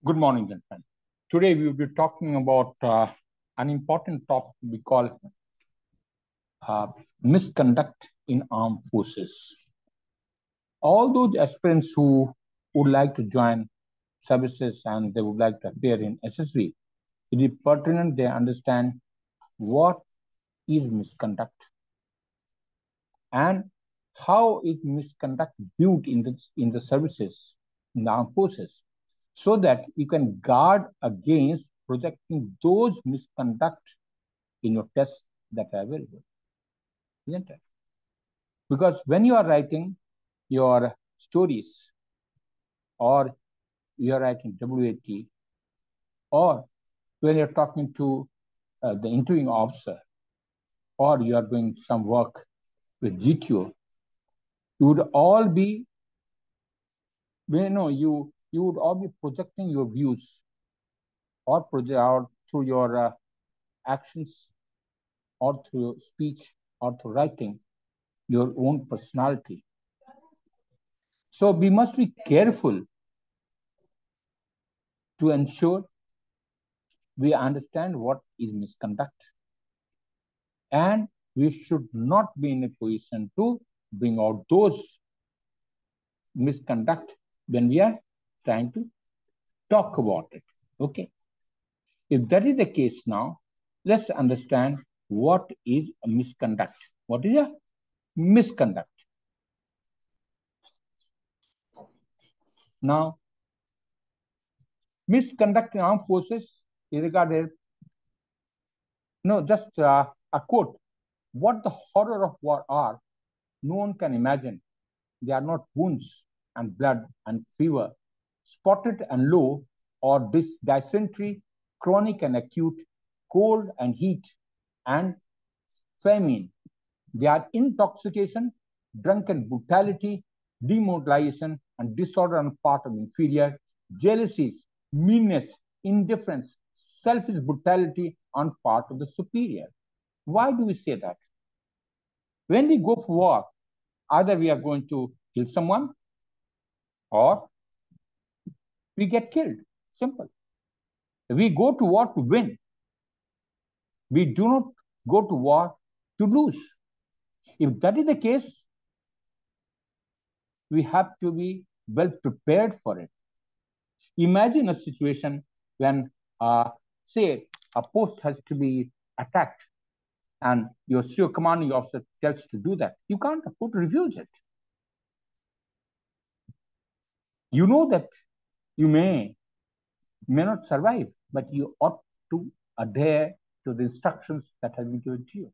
Good morning, gentlemen. Today we will be talking about an important topic we call misconduct in armed forces. All those aspirants who would like to join services and they would like to appear in SSB, it is pertinent they understand what is misconduct and how is misconduct viewed in the services, in the armed forces, so that you can guard against projecting those misconduct in your tests that are available, isn't it? Because when you are writing your stories or you are writing WAT or when you're talking to the interviewing officer or you are doing some work with GTO, you would all be, you would all be projecting your views or project out through your actions or through speech or through writing your own personality. So we must be careful to ensure we understand what is misconduct. And we should not be in a position to bring out those misconduct when we are trying to talk about it. Okay. If that is the case now, let's understand what is a misconduct. What is a misconduct? Now, misconduct in armed forces is regarded, just a quote. What the horror of war are, no one can imagine. They are not wounds and blood and fever, spotted and low, or dysentery, chronic and acute, cold and heat, and famine. They are intoxication, drunken brutality, demoralization, and disorder on the part of inferior, jealousies, meanness, indifference, selfish brutality on part of the superior. Why do we say that? When we go for war, either we are going to kill someone or we get killed. Simple. We go to war to win. We do not go to war to lose. If that is the case, we have to be well prepared for it. Imagine a situation when, say, a post has to be attacked and your commanding officer tells you to do that. You can't afford to refuse it. You know that you may not survive, but you ought to adhere to the instructions that have been given to you.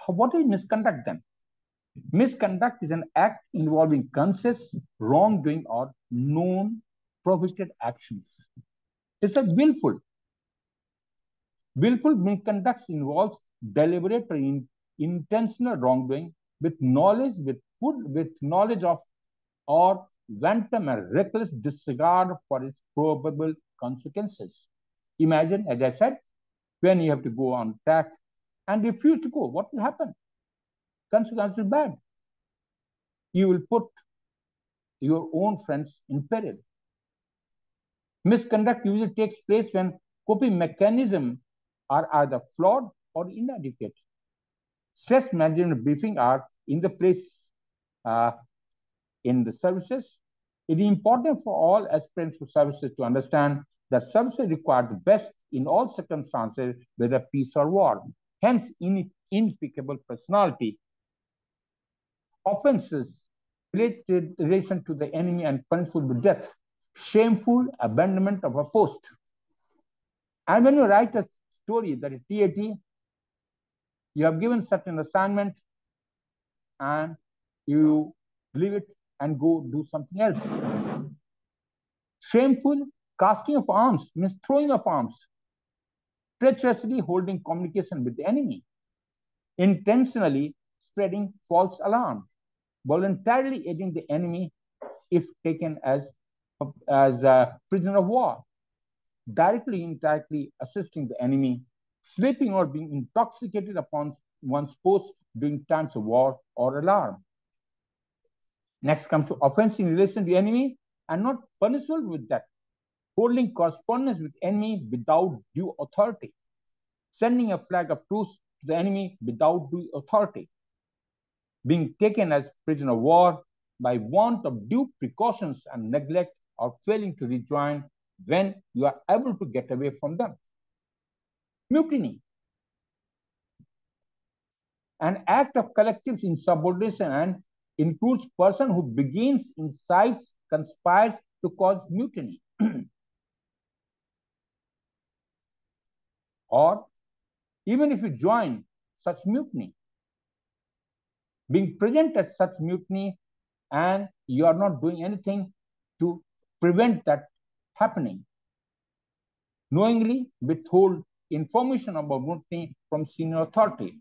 So what is misconduct then? Misconduct is an act involving conscious wrongdoing or known prohibited actions. It's a willful. Willful misconduct involves deliberate or intentional wrongdoing with knowledge of or wanton or reckless disregard for its probable consequences. Imagine, as I said, when you have to go on attack and refuse to go, what will happen? Consequences are bad. You will put your own friends in peril. Misconduct usually takes place when coping mechanisms are either flawed or inadequate. Stress management briefing are in the place in the services. It is important for all aspirants to services to understand that services require the best in all circumstances, whether peace or war. Hence, impeccable personality. Offenses related relation to the enemy and punishable with death. Shameful abandonment of a post. And when you write a story that is TAT, you have given certain assignment and you leave it and go do something else. Shameful casting of arms means throwing of arms. Treacherously holding communication with the enemy. Intentionally spreading false alarm. Voluntarily aiding the enemy if taken as a prisoner of war. Directly, indirectly assisting the enemy. Sleeping or being intoxicated upon one's post during times of war or alarm. Next comes to offense in relation to the enemy and not punishable with that. holding correspondence with enemy without due authority, sending a flag of truce to the enemy without due authority, being taken as prisoner of war by want of due precautions and neglect or failing to rejoin when you are able to get away from them. Mutiny, an act of collective insubordination and includes person who begins, incites, conspires to cause mutiny. Or even if you join such mutiny, being present at such mutiny and you are not doing anything to prevent that happening, knowingly withhold information about mutiny from senior authority.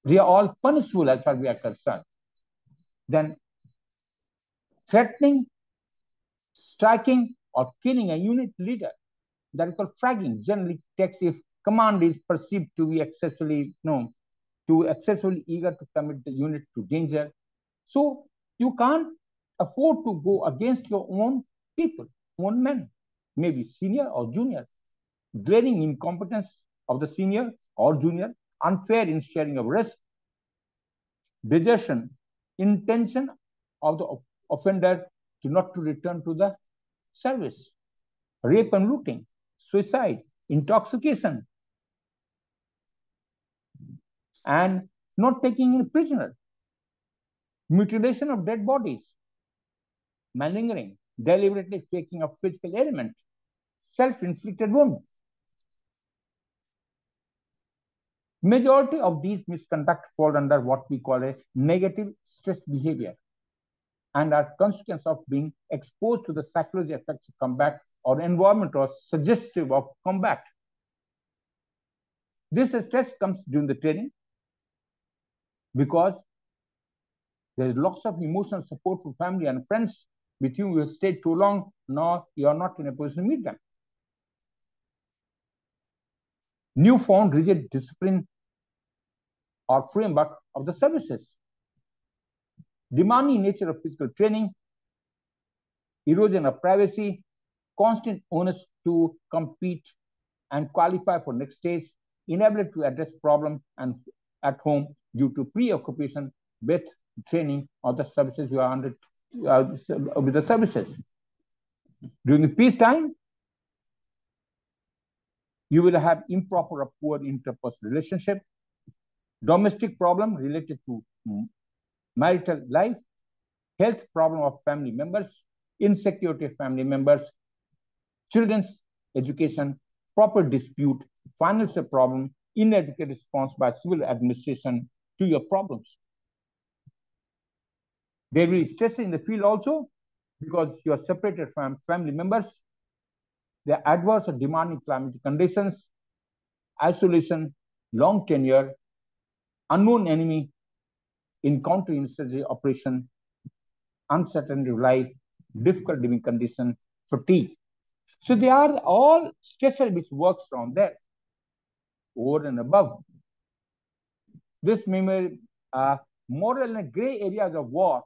They are all punishable as far as we are concerned. Then threatening, striking, or killing a unit leader, that is called fragging, generally takes if command is perceived to be excessively eager to commit the unit to danger. So you can't afford to go against your own people, own men, maybe senior or junior, glaring incompetence of the senior or junior, unfair in sharing of risk, desertion, intention of the offender to not to return to the service, rape and looting, suicide, intoxication, and not taking in prisoner, mutilation of dead bodies, malingering, deliberately faking a physical element, self-inflicted wound. Majority of these misconduct fall under what we call a negative stress behavior and are consequence of being exposed to the psychological effects of combat or environment or suggestive of combat. This stress comes during the training because there is lots of emotional support from family and friends with whom you have stayed too long. Now you are not in a position to meet them. Newfound rigid discipline or framework of the services. Demanding nature of physical training, erosion of privacy, constant onus to compete and qualify for next stage, inability to address problem and at home due to preoccupation with training or the services you are under with the services. During the peacetime, you will have improper or poor interpersonal relationship, domestic problem related to marital life, health problem of family members, insecurity of family members, children's education, proper dispute, financial problem, inadequate response by civil administration to your problems. There will be stress in the field also because you are separated from family members. There are adverse or demanding climatic conditions, isolation, long tenure, unknown enemy, in counterinsurgency operation, uncertainty of life, difficult living condition, fatigue. So they are all stressors which works from there, over and above. This moral and gray areas of war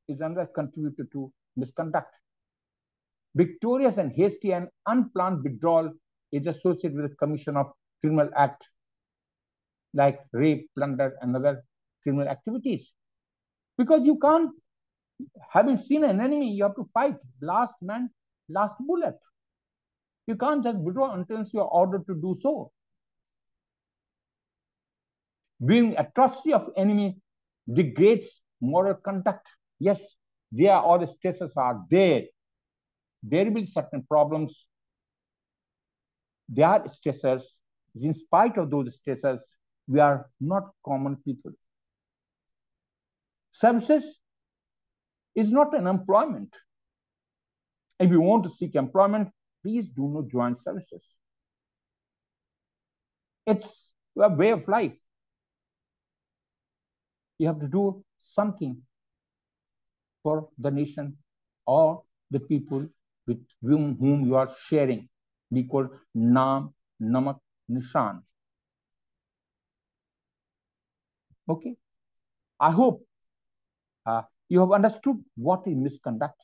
is another contributor to misconduct. Victorious and hasty and unplanned withdrawal is associated with the commission of criminal act like rape, plunder, and other criminal activities. Because you can't, having seen an enemy, you have to fight. Last man, last bullet. You can't just withdraw until you are ordered to do so. Viewing atrocity of enemy degrades moral conduct. Yes, there are all the stresses are there. There will be certain problems. There are stressors. In spite of those stressors, we are not common people. Services is not an employment. If you want to seek employment, please do not join services. It's a way of life. You have to do something for the nation or the people with whom you are sharing. We call Naam, Namak, Nishan. Okay. I hope you have understood what is misconduct.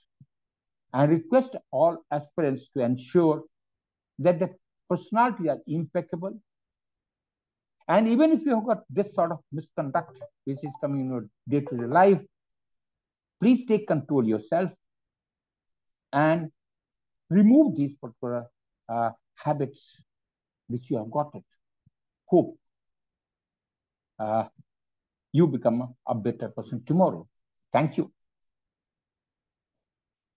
and request all aspirants to ensure that the personalities are impeccable. And even if you have got this sort of misconduct, which is coming in your day-to-day life, please take control yourself and remove these particular habits which you have got it. Hope you become a better person tomorrow. Thank you.